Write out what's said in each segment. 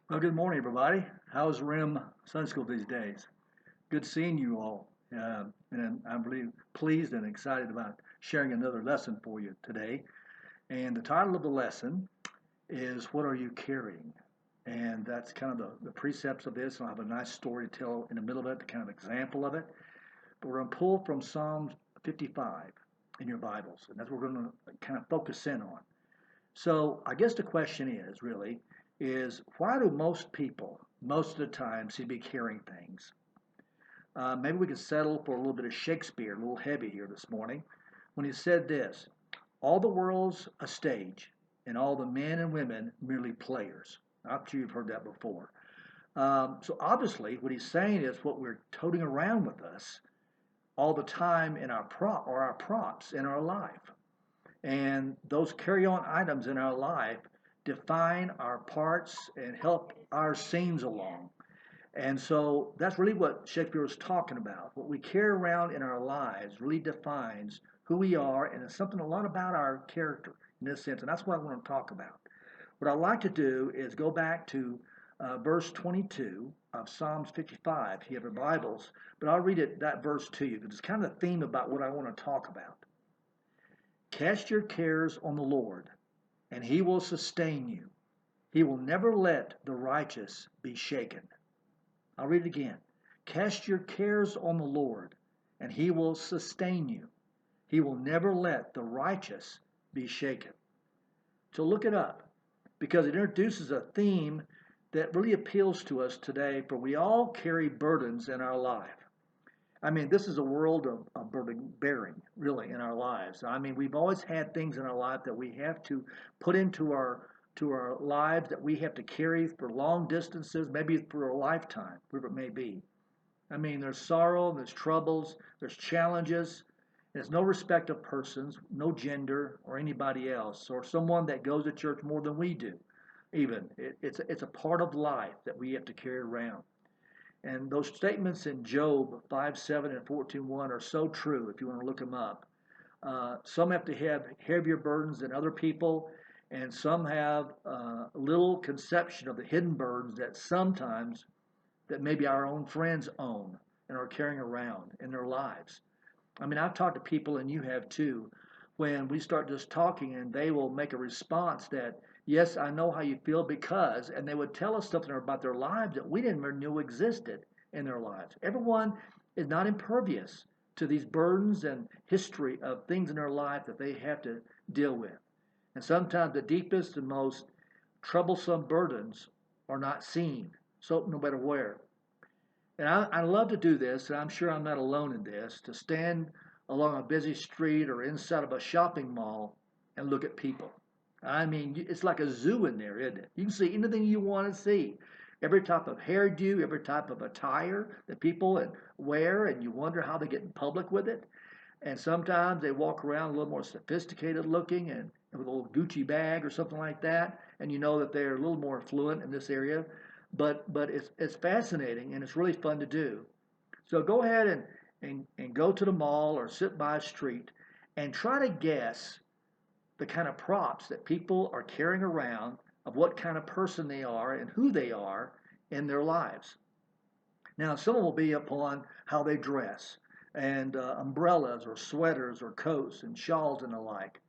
Well, good morning, everybody. How's RIM Sunday School these days? Good seeing you all. And I'm really pleased and excited about sharing another lesson for you today. And the title of the lesson is What Are You Carrying? And that's kind of the precepts of this. And I'll have a nice story to tell in the middle of it, the kind of example of it. But we're going to pull from Psalms 55 in your Bibles. And that's what we're going to kind of focus in on. So I guess the question is really is why do most people most of the time seem to be carrying things? Maybe we could settle for a little bit of Shakespeare, a little heavy here this morning, when he said this: "All the world's a stage, and all the men and women merely players." I'm sure you've heard that before. So obviously, what he's saying is what we're toting around with us all the time in our props in our life. And those carry-on items in our life define our parts and help our scenes along. And so that's really what Shakespeare was talking about. What we carry around in our lives really defines who we are, and it's something a lot about our character in this sense. And that's what I want to talk about. What I'd like to do is go back to verse 22 of Psalms 55. If you have your Bibles, but I'll read that verse to you because it's kind of the theme about what I want to talk about. Cast your cares on the Lord, and he will sustain you. He will never let the righteous be shaken. I'll read it again. Cast your cares on the Lord, and he will sustain you. He will never let the righteous be shaken. So look it up because it introduces a theme that really appeals to us today, for we all carry burdens in our life. I mean, this is a world of burden bearing, really, in our lives. I mean, we've always had things in our life that we have to put into our lives that we have to carry for long distances, maybe for a lifetime, whatever it may be. I mean, there's sorrow, there's troubles, there's challenges. There's no respect of persons, no gender or anybody else, or someone that goes to church more than we do. Even it's a part of life that we have to carry around. And those statements in Job 5:7 and 14:1 are so true if you want to look them up. Some have to have heavier burdens than other people, and some have little conception of the hidden burdens that sometimes that maybe our own friends own and are carrying around in their lives. I mean, I've talked to people, and you have too, when we start just talking and they will make a response that, yes, I know how you feel because, and they would tell us something about their lives that we didn't even know existed in their lives. Everyone is not impervious to these burdens and history of things in their life that they have to deal with. And sometimes the deepest and most troublesome burdens are not seen, so no matter where. And I love to do this, and I'm sure I'm not alone in this, to stand along a busy street or inside of a shopping mall and look at people. I mean, it's like a zoo in there, isn't it? You can see anything you want to see. Every type of hairdo, every type of attire that people wear, and you wonder how they get in public with it. And sometimes they walk around a little more sophisticated looking and with a little Gucci bag or something like that, and you know that they're a little more fluent in this area. But it's fascinating and it's really fun to do. So go ahead and go to the mall or sit by a street and try to guess the kind of props that people are carrying around of what kind of person they are and who they are in their lives. Now, some will be upon how they dress and umbrellas or sweaters or coats and shawls and the like,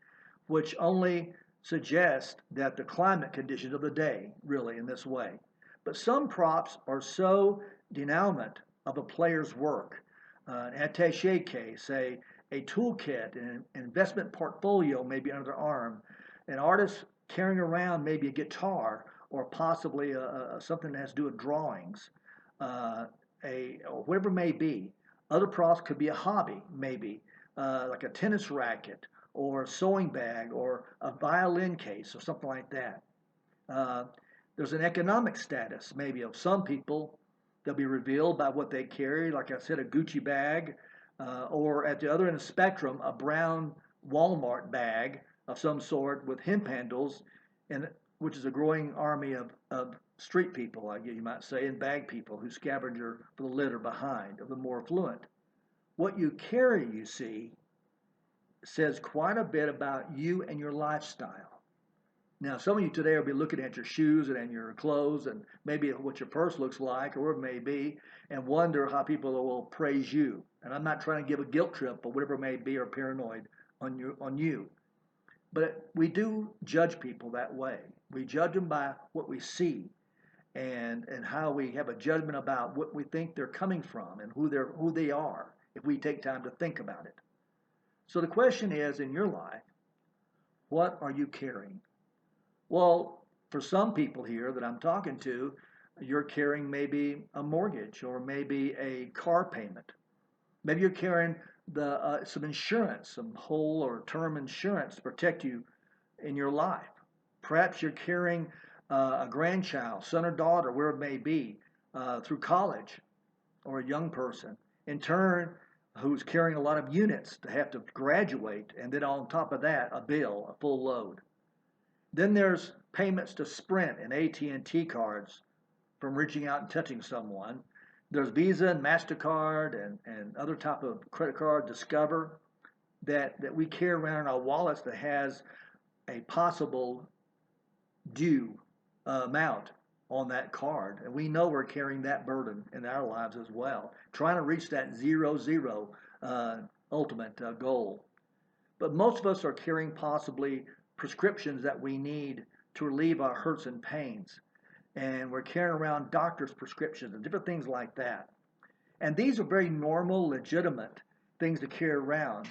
which only suggest that the climate conditions of the day, really, in this way. But some props are so denouement of a player's work. An attache case, a toolkit, an investment portfolio may be under their arm. An artist carrying around maybe a guitar or possibly something that has to do with drawings, uh, or whatever it may be. Other props could be a hobby, maybe, like a tennis racket or a sewing bag or a violin case or something like that. Uh, there's an economic status, maybe, of some people. They'll be revealed by what they carry, like I said, a Gucci bag, or at the other end of the spectrum, a brown Walmart bag of some sort with hemp handles, and which is a growing army of street people, I guess you might say, and bag people who scavenger for the litter behind of the more affluent. What you carry, you see, says quite a bit about you and your lifestyle. Now, some of you today will be looking at your shoes and your clothes and maybe what your purse looks like or whatever it may be and wonder how people will praise you. And I'm not trying to give a guilt trip or whatever it may be or paranoid on you. But we do judge people that way. We judge them by what we see and how we have a judgment about what we think they're coming from and who they are if we take time to think about it. So the question is in your life, what are you carrying? Well, for some people here that I'm talking to, you're carrying maybe a mortgage or maybe a car payment. Maybe you're carrying some insurance, some whole or term insurance to protect you in your life. Perhaps you're carrying a grandchild, son or daughter, where it may be, through college, or a young person, in turn, who's carrying a lot of units to have to graduate, and then on top of that, a bill, a full load. Then there's payments to Sprint and AT&T cards from reaching out and touching someone. There's Visa and MasterCard and other type of credit card, Discover, that we carry around in our wallets that has a possible due amount on that card. And we know we're carrying that burden in our lives as well, trying to reach that 0-0 ultimate goal. But most of us are carrying possibly prescriptions that we need to relieve our hurts and pains. And we're carrying around doctor's prescriptions and different things like that. And these are very normal, legitimate things to carry around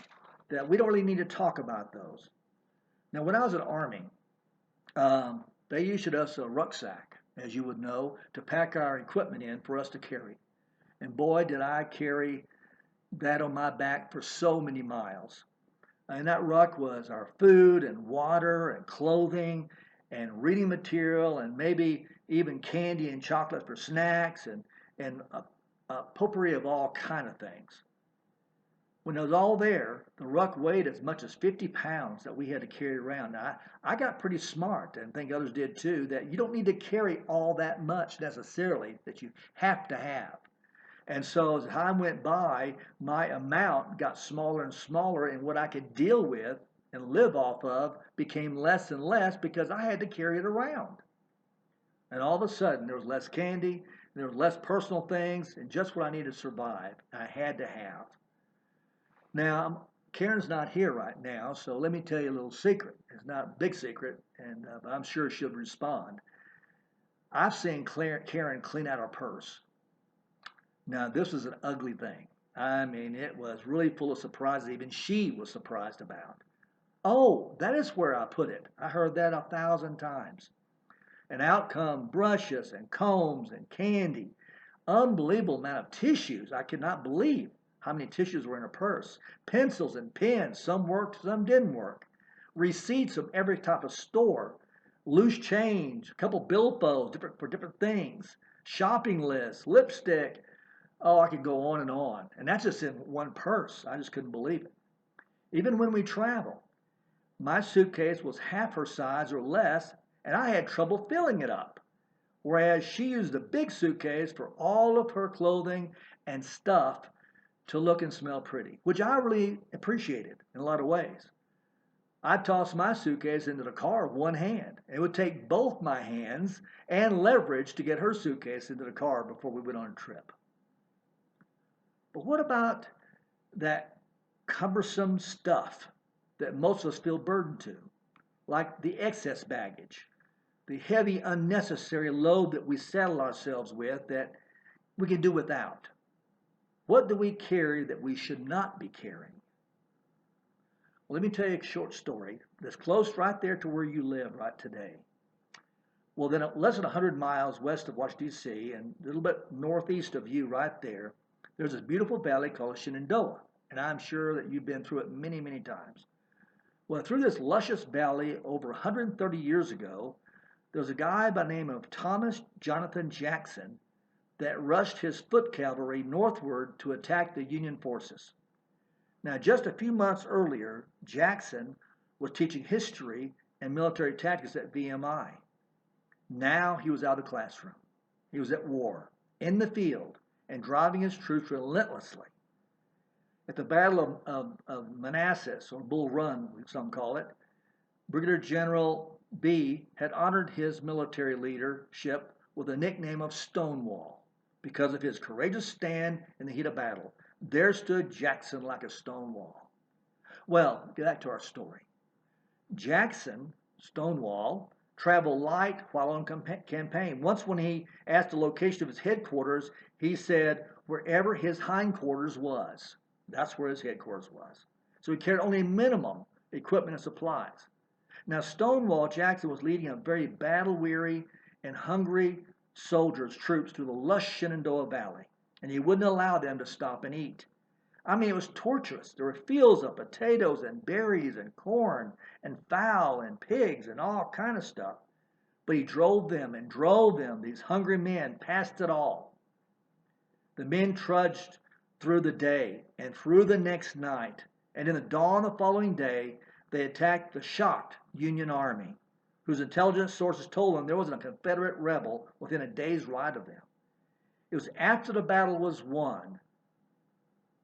that we don't really need to talk about those. Now, when I was in the Army, they issued us a rucksack, as you would know, to pack our equipment in for us to carry. And boy, did I carry that on my back for so many miles. And that ruck was our food and water and clothing and reading material and maybe even candy and chocolate for snacks and a potpourri of all kind of things. When it was all there, the ruck weighed as much as 50 pounds that we had to carry around. Now, I got pretty smart, and I think others did too, that you don't need to carry all that much necessarily that you have to have. And so as time went by, my amount got smaller and smaller, and what I could deal with and live off of became less and less because I had to carry it around. And all of a sudden, there was less candy, there was less personal things, and just what I needed to survive, I had to have. Now, Karen's not here right now, so let me tell you a little secret. It's not a big secret, and but I'm sure she'll respond. I've seen Karen clean out her purse. Now, this is an ugly thing. I mean, it was really full of surprises. Even she was surprised about. Oh, that is where I put it. I heard that 1,000 times. And out come brushes and combs and candy. Unbelievable amount of tissues. I could not believe how many tissues were in her purse. Pencils and pens. Some worked, some didn't work. Receipts from every type of store. Loose change. A couple billfolds for different things. Shopping lists. Lipstick. Oh, I could go on. And that's just in one purse. I just couldn't believe it. Even when we travel, my suitcase was half her size or less, and I had trouble filling it up. Whereas she used a big suitcase for all of her clothing and stuff to look and smell pretty, which I really appreciated in a lot of ways. I tossed my suitcase into the car with one hand. It would take both my hands and leverage to get her suitcase into the car before we went on a trip. But what about that cumbersome stuff that most of us feel burdened to, like the excess baggage, the heavy, unnecessary load that we saddle ourselves with that we can do without? What do we carry that we should not be carrying? Well, let me tell you a short story that's close right there to where you live right today. Well, then less than 100 miles west of Washington, D.C., and a little bit northeast of you right there, there's this beautiful valley called Shenandoah. And I'm sure that you've been through it many, many times. Well, through this luscious valley over 130 years ago, there was a guy by the name of Thomas Jonathan Jackson that rushed his foot cavalry northward to attack the Union forces. Now, just a few months earlier, Jackson was teaching history and military tactics at VMI. Now he was out of the classroom. He was at war, in the field, and driving his troops relentlessly. At the Battle of Manassas, or Bull Run, some call it, Brigadier General B had honored his military leadership with a nickname of Stonewall because of his courageous stand in the heat of battle. There stood Jackson like a stone wall. Well, get back to our story. Jackson, Stonewall, traveled light while on campaign. Once, when he asked the location of his headquarters, he said wherever his hindquarters was. That's where his headquarters was. So he carried only minimum equipment and supplies. Now, Stonewall Jackson was leading a very battle weary and hungry soldiers, troops through the lush Shenandoah Valley, and he wouldn't allow them to stop and eat. I mean, it was torturous. There were fields of potatoes and berries and corn and fowl and pigs and all kind of stuff. But he drove them and drove them, these hungry men, past it all. The men trudged through the day and through the next night, and in the dawn of the following day, they attacked the shocked Union Army, whose intelligence sources told them there was a Confederate rebel within a day's ride of them. It was after the battle was won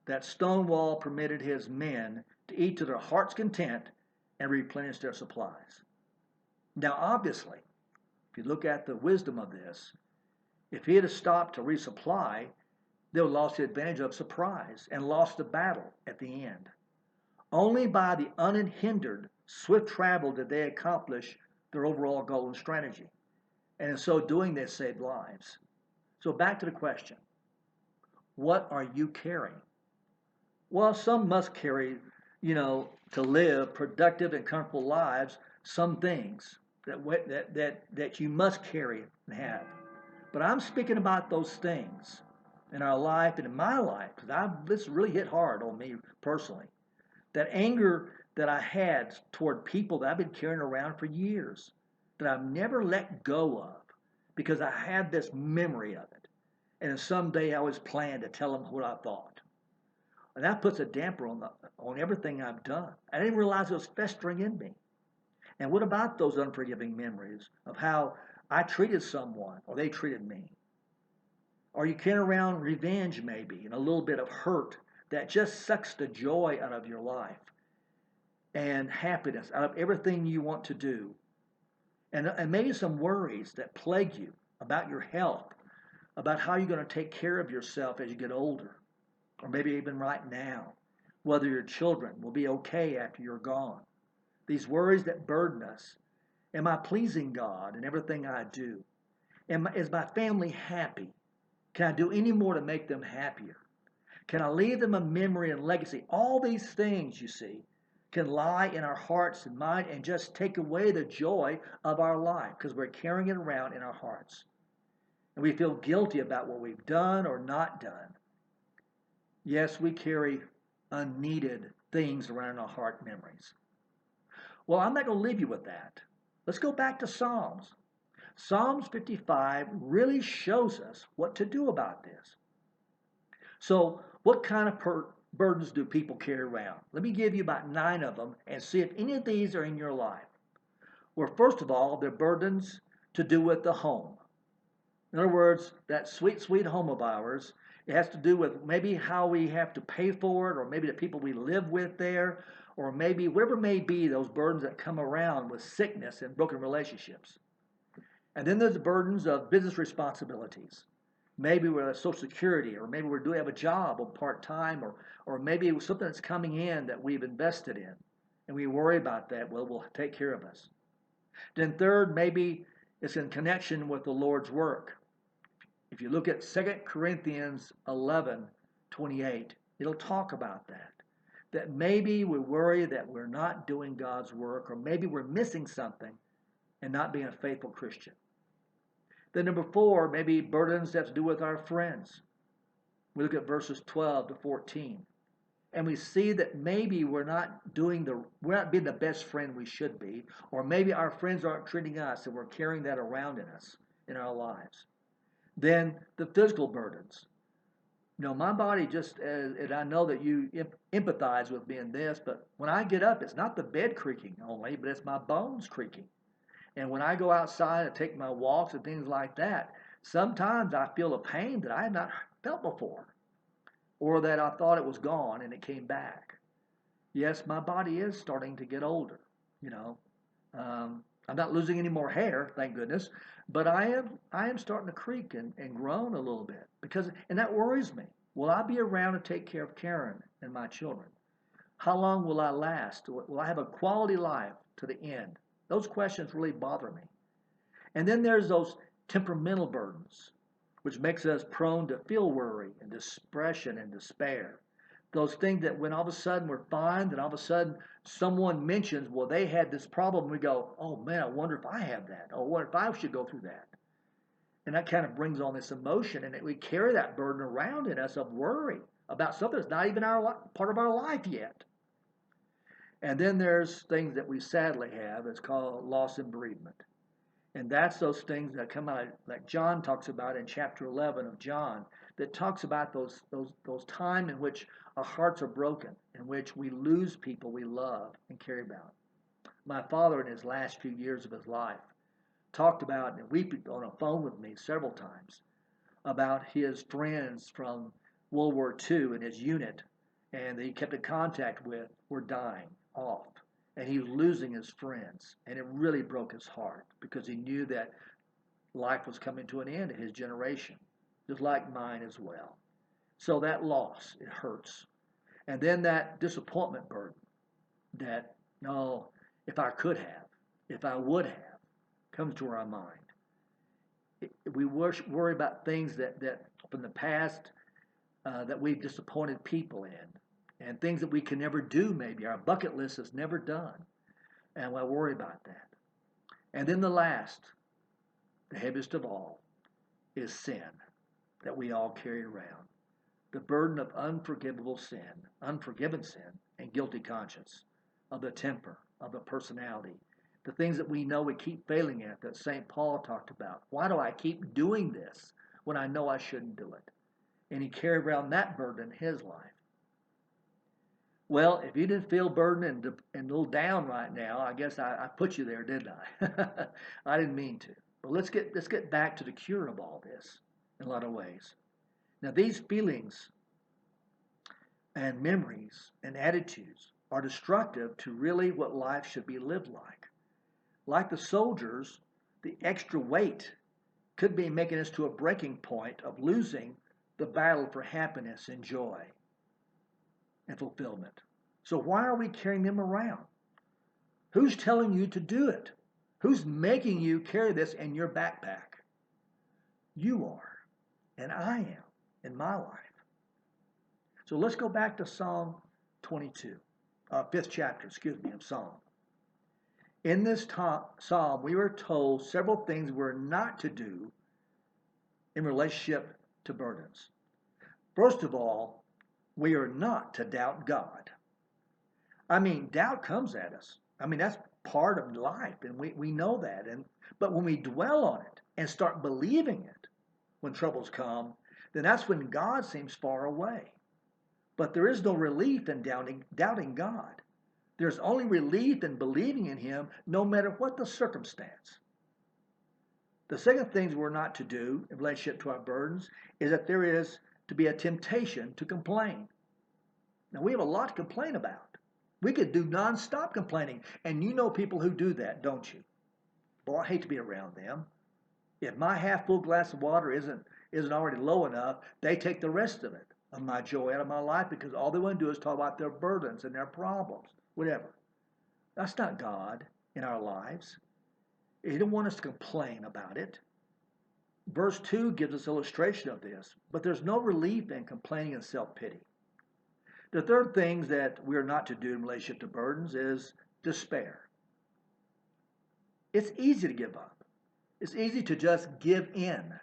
that Stonewall permitted his men to eat to their heart's content and replenish their supplies. Now, obviously, if you look at the wisdom of this, if he had stopped to resupply, they would have lost the advantage of surprise and lost the battle at the end. Only by the unhindered, swift travel did they accomplish their overall goal and strategy. And in so doing, they saved lives. So back to the question, what are you carrying? Well, some must carry, to live productive and comfortable lives, some things that you must carry and have. But I'm speaking about those things in our life and in my life, because this really hit hard on me personally. That anger that I had toward people that I've been carrying around for years, that I've never let go of, because I had this memory of it. And someday I was planning to tell them what I thought. And that puts a damper on everything I've done. I didn't realize it was festering in me. And what about those unforgiving memories of how I treated someone or they treated me? Or you carry around revenge maybe and a little bit of hurt that just sucks the joy out of your life and happiness out of everything you want to do. And maybe some worries that plague you about your health, about how you're going to take care of yourself as you get older. Or maybe even right now, whether your children will be okay after you're gone. These worries that burden us. Am I pleasing God in everything I do? Is my family happy? Can I do any more to make them happier? Can I leave them a memory and legacy? All these things, you see, can lie in our hearts and mind and just take away the joy of our life because we're carrying it around in our hearts. And we feel guilty about what we've done or not done. Yes, we carry unneeded things around in our heart memories. Well, I'm not going to leave you with that. Let's go back to Psalms. Psalms 55 really shows us what to do about this. So, what kind of burdens do people carry around? Let me give you about 9 of them and see if any of these are in your life. Well, first of all, they're burdens to do with the home. In other words, that sweet, sweet home of ours, it has to do with maybe how we have to pay for it, or maybe the people we live with there, or maybe whatever may be those burdens that come around with sickness and broken relationships. And then there's the burdens of business responsibilities. Maybe we're at Social Security, or maybe we do have a job on part-time, or maybe it was something that's coming in that we've invested in, and we worry about that. Well, we'll take care of us. Then third, maybe it's in connection with the Lord's work. If you look at 2 Corinthians 11:28, it'll talk about that. That maybe we worry that we're not doing God's work, or maybe we're missing something and not being a faithful Christian. Then number 4, maybe burdens that have to do with our friends. We look at verses 12 to 14. And we see that maybe we're not being the best friend we should be, or maybe our friends aren't treating us and we're carrying that around in us in our lives. Then the physical burdens. My body and I know that you empathize with me in this, but when I get up, it's not the bed creaking only, but it's my bones creaking. And when I go outside and take my walks and things like that, sometimes I feel a pain that I had not felt before, or that I thought it was gone and it came back. Yes, my body is starting to get older, I'm not losing any more hair, thank goodness, but I am starting to creak and groan a little bit and that worries me. Will I be around to take care of Karen and my children? How long will I last? Will I have a quality life to the end? Those questions really bother me. And then there's those temperamental burdens, which makes us prone to feel worry and depression and despair. Those things that when all of a sudden we're fine, then all of a sudden someone mentions, well, they had this problem. We go, oh man, I wonder if I have that. Or what if I should go through that? And that kind of brings on this emotion, and we carry that burden around in us of worry about something that's not even part of our life yet. And then there's things that we sadly have. It's called loss and bereavement. And that's those things that come out, like John talks about in chapter 11 of John, that talks about those time in which our hearts are broken, in which we lose people we love and care about. My father, in his last few years of his life, talked about, and wept on a phone with me several times, about his friends from World War II and his unit, and that he kept in contact with, were dying off. And he was losing his friends. And it really broke his heart because he knew that life was coming to an end in his generation, just like mine as well. So that loss, it hurts. And then that disappointment burden that, no, if I could have, if I would have, comes to our mind. We worry about things that from the past that we've disappointed people in, and things that we can never do, maybe. Our bucket list is never done. And I worry about that. And then the last, the heaviest of all, is sin that we all carry around. The burden of unforgiven sin, and guilty conscience, of the temper, of the personality, the things that we know we keep failing at that St. Paul talked about. Why do I keep doing this when I know I shouldn't do it? And he carried around that burden in his life. Well, if you didn't feel burdened and a little down right now, I guess I put you there, didn't I? I didn't mean to. But let's get back to the cure of all this in a lot of ways. Now, these feelings and memories and attitudes are destructive to really what life should be lived like. Like the soldiers, the extra weight could be making us to a breaking point of losing the battle for happiness and joy and fulfillment. So why are we carrying them around? Who's telling you to do it? Who's making you carry this in your backpack? You are, and I am in my life. So let's go back to Psalm 22, 5th chapter, of Psalm. In this psalm, we were told several things we're not to do in relationship to burdens. First of all, we are not to doubt God. I mean, doubt comes at us. I mean, that's part of life, and we know that. But when we dwell on it and start believing it when troubles come, then that's when God seems far away. But there is no relief in doubting God. There's only relief in believing in Him no matter what the circumstance. The second thing we're not to do in relationship to our burdens is that there is to be a temptation to complain. Now, we have a lot to complain about. We could do nonstop complaining, and you know people who do that, don't you? Well, I hate to be around them. If my half-full glass of water isn't already low enough, they take the rest of it, of my joy out of my life, because all they want to do is talk about their burdens and their problems, whatever. That's not God in our lives. He didn't want us to complain about it. Verse 2 gives us illustration of this, but there's no relief in complaining and self-pity. The third thing that we are not to do in relationship to burdens is despair. It's easy to give up. It's easy to just give in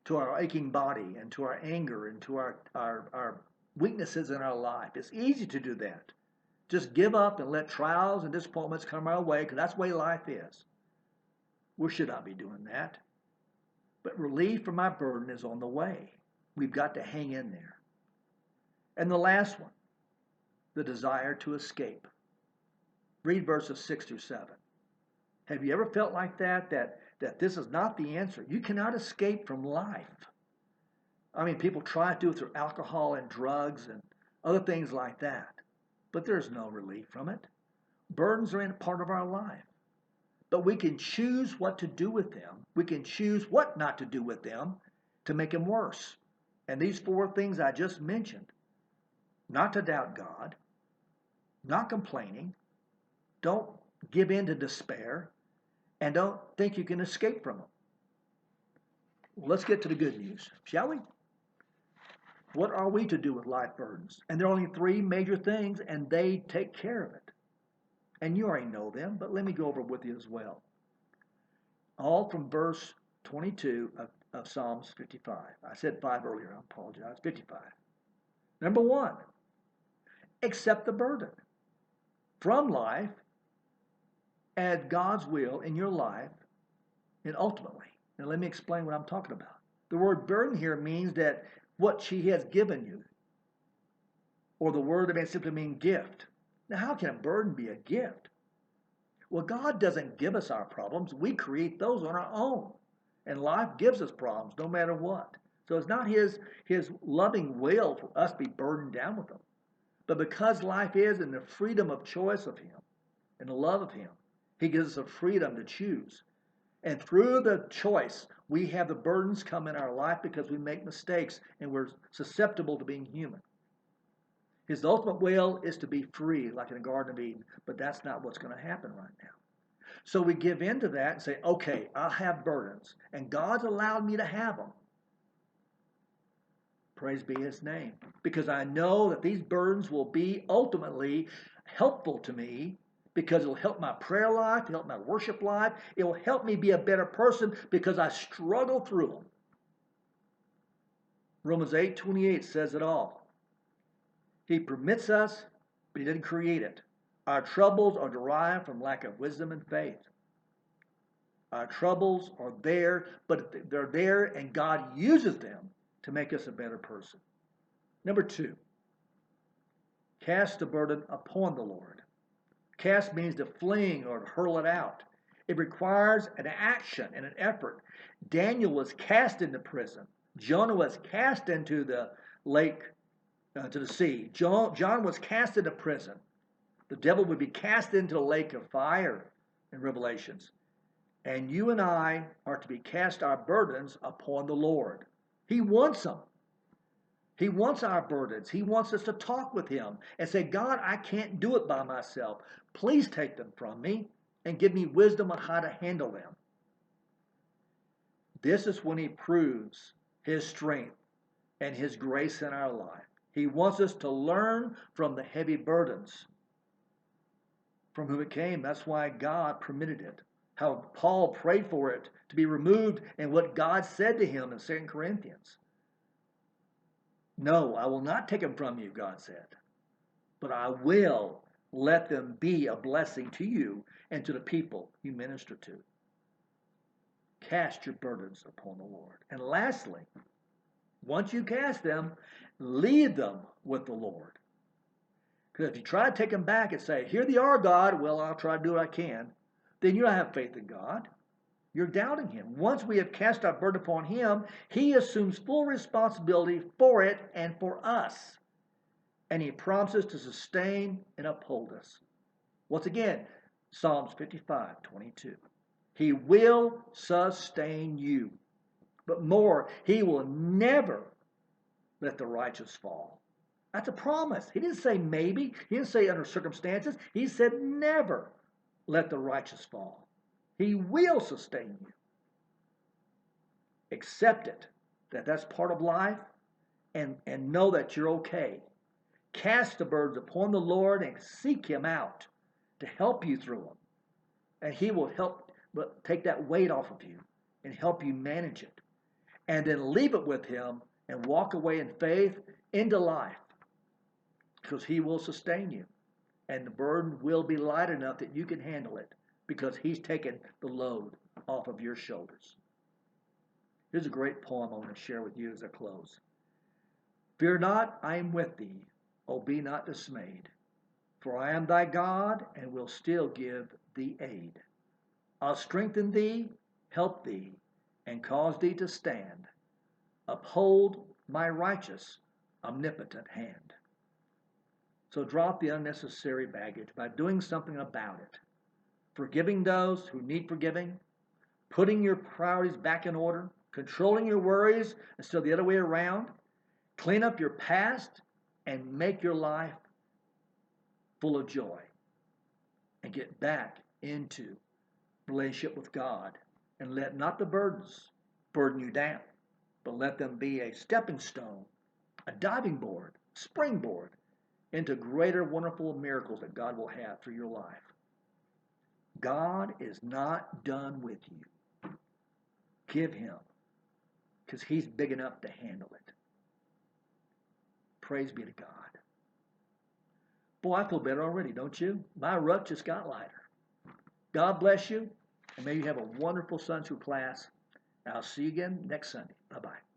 to our aching body and to our anger and to our weaknesses in our life. It's easy to do that. Just give up and let trials and disappointments come our way, because that's the way life is. We should not be doing that. But relief from our burden is on the way. We've got to hang in there. And the last one, the desire to escape. Read verses 6 through 7. Have you ever felt like that this is not the answer? You cannot escape from life. I mean, people try to do it through alcohol and drugs and other things like that. But there's no relief from it. Burdens are in part of our life. but we can choose what to do with them. We can choose what not to do with them to make them worse. And these four things I just mentioned, not to doubt God, not complaining, don't give in to despair, and don't think you can escape from them. Well, let's get to the good news, shall we? What are we to do with life burdens? And there are only three major things, and they take care of it. And you already know them, but let me go over with you as well. All from verse 22 of Psalms 55. I said 5 earlier, I apologize. 55. Number 1, accept the burden from life as God's will in your life and ultimately. Now let me explain what I'm talking about. The word burden here means that what she has given you, or the word may simply mean gift. Now how can a burden be a gift? Well, God doesn't give us our problems. We create those on our own. And life gives us problems no matter what. So it's not his loving will for us to be burdened down with them. But because life is in the freedom of choice of him and the love of him, he gives us a freedom to choose. And through the choice, we have the burdens come in our life because we make mistakes and we're susceptible to being human. His ultimate will is to be free, like in the Garden of Eden, but that's not what's going to happen right now. So we give in to that and say, okay, I'll have burdens, and God's allowed me to have them. Praise be his name. Because I know that these burdens will be ultimately helpful to me because it'll help my prayer life, it'll help my worship life, it will help me be a better person because I struggle through them. Romans 8:28 says it all. He permits us, but he didn't create it. Our troubles are derived from lack of wisdom and faith. Our troubles are there, but they're there and God uses them to make us a better person. Number 2, cast the burden upon the Lord. Cast means to fling or to hurl it out. It requires an action and an effort. Daniel was cast into prison. Jonah was cast into the lake, to the sea. John was cast into prison. The devil would be cast into the lake of fire in Revelations. And you and I are to be cast our burdens upon the Lord. He wants them. He wants our burdens. He wants us to talk with him and say, God, I can't do it by myself. Please take them from me and give me wisdom on how to handle them. This is when he proves his strength and his grace in our life. He wants us to learn from the heavy burdens from whom it came. That's why God permitted it. How Paul prayed for it to be removed and what God said to him in 2 Corinthians. No, I will not take them from you, God said, but I will let them be a blessing to you and to the people you minister to. Cast your burdens upon the Lord. And lastly, once you cast them, leave them with the Lord. Because if you try to take them back and say, here they are, God, well, I'll try to do what I can, then you don't have faith in God. You're doubting him. Once we have cast our burden upon him, he assumes full responsibility for it and for us. And he promises to sustain and uphold us. Once again, Psalms 55:22. He will sustain you. But more, he will never let the righteous fall. That's a promise. He didn't say maybe. He didn't say under circumstances. He said never let the righteous fall. He will sustain you. Accept it, that that's part of life, and know that you're okay. Cast the burdens upon the Lord and seek him out to help you through them. And he will help take that weight off of you and help you manage it. And then leave it with him and walk away in faith into life. Because he will sustain you. And the burden will be light enough that you can handle it. Because he's taken the load off of your shoulders. Here's a great poem I want to share with you as I close. Fear not, I am with thee. O be not dismayed. For I am thy God, and will still give thee aid. I'll strengthen thee, help thee, and cause thee to stand. Uphold my righteous, omnipotent hand. So drop the unnecessary baggage by doing something about it. forgiving those who need forgiving, putting your priorities back in order, controlling your worries instead of the other way around, clean up your past, and make your life full of joy, and get back into relationship with God, and let not the burdens burden you down, but let them be a stepping stone, a diving board, springboard into greater wonderful miracles that God will have for your life. God is not done with you. Give him, because he's big enough to handle it. Praise be to God. Boy, I feel better already, don't you? My rut just got lighter. God bless you, and may you have a wonderful Sunday school class. I'll see you again next Sunday. Bye-bye.